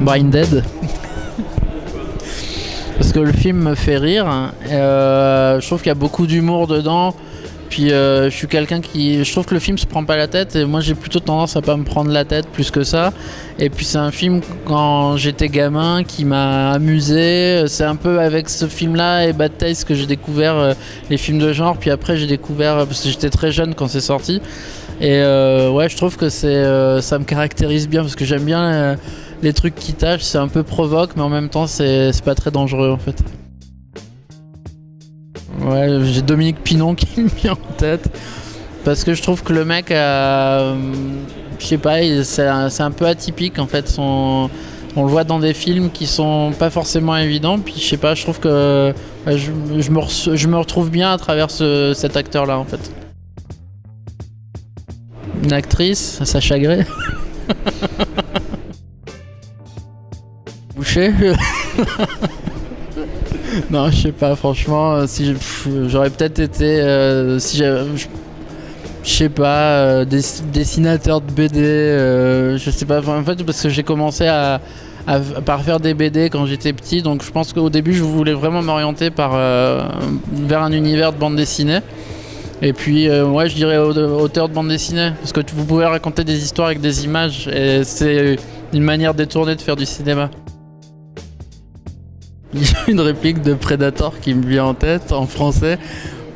Brain Dead. Parce que le film me fait rire. Je trouve qu'il y a beaucoup d'humour dedans. Puis je suis quelqu'un qui... Je trouve que le film se prend pas la tête. Et moi j'ai plutôt tendance à pas me prendre la tête plus que ça. Et puis c'est un film quand j'étais gamin qui m'a amusé. C'est un peu avec ce film-là et Bad Taste que j'ai découvert les films de genre. Puis après j'ai découvert... Parce que j'étais très jeune quand c'est sorti. Et ouais, je trouve que ça me caractérise bien. Parce que j'aime bien les trucs qui tâchent. C'est un peu provoque, mais en même temps c'est pas très dangereux en fait. Ouais, j'ai Dominique Pinon qui me vient en tête parce que je trouve que le mec, je sais pas, c'est un peu atypique en fait. On le voit dans des films qui sont pas forcément évidents. Puis je sais pas, je trouve que ouais, je me retrouve bien à travers cet acteur-là en fait. Une actrice, Sacha Grey. Boucher. Non, je sais pas, franchement, si j'aurais peut-être été, je sais pas, dessinateur de BD, je sais pas, en fait, parce que j'ai commencé par faire des BD quand j'étais petit, donc je pense qu'au début, je voulais vraiment m'orienter vers un univers de bande dessinée. Et puis, ouais, je dirais auteur de bande dessinée, parce que vous pouvez raconter des histoires avec des images, et c'est une manière détournée de faire du cinéma. Il y a une réplique de Predator qui me vient en tête en français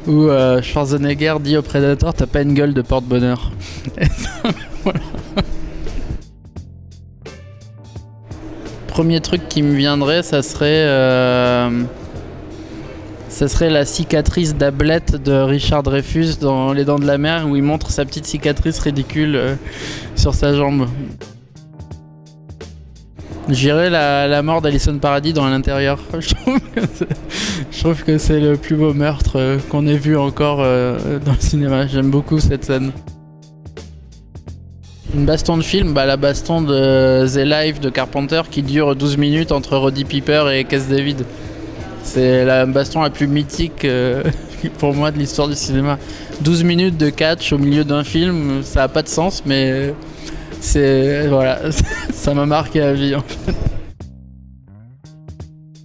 où Schwarzenegger dit au Predator: t'as pas une gueule de porte-bonheur. Voilà. Premier truc qui me viendrait, ça serait la cicatrice d'ablette de Richard Dreyfuss dans Les Dents de la Mer, où il montre sa petite cicatrice ridicule sur sa jambe. J'irais la mort d'Alison Paradis dans l'intérieur. Je trouve que c'est le plus beau meurtre qu'on ait vu encore dans le cinéma. J'aime beaucoup cette scène. Une baston de film, la baston de The Life de Carpenter qui dure 12 minutes entre Roddy Piper et Keith David. C'est la baston la plus mythique pour moi de l'histoire du cinéma. 12 minutes de catch au milieu d'un film, ça n'a pas de sens, mais... Voilà, ça m'a marqué à vie en fait.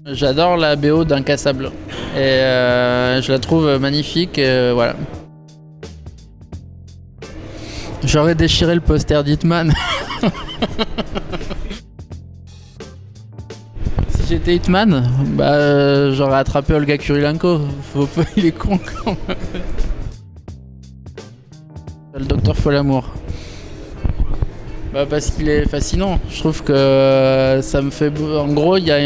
J'adore la BO d'Incassable et je la trouve magnifique, voilà. J'aurais déchiré le poster d'Hitman. Si j'étais Hitman, j'aurais attrapé Olga Kurylenko. Il est con quand même. Le docteur Folamour. Parce qu'il est fascinant. Je trouve que ça me fait... En gros, il y a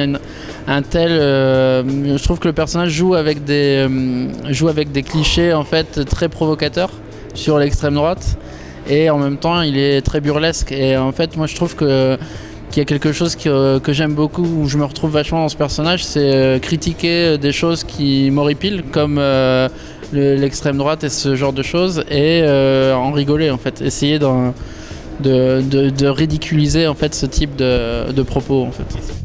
un tel... je trouve que le personnage joue avec des clichés en fait très provocateurs sur l'extrême droite. Et en même temps, il est très burlesque. Et en fait, moi, je trouve qu'il y a quelque chose que j'aime beaucoup, où je me retrouve vachement dans ce personnage, c'est critiquer des choses qui m'horripilent, comme l'extrême droite et ce genre de choses, et en rigoler, en fait. Essayer de ridiculiser en fait ce type de propos en fait.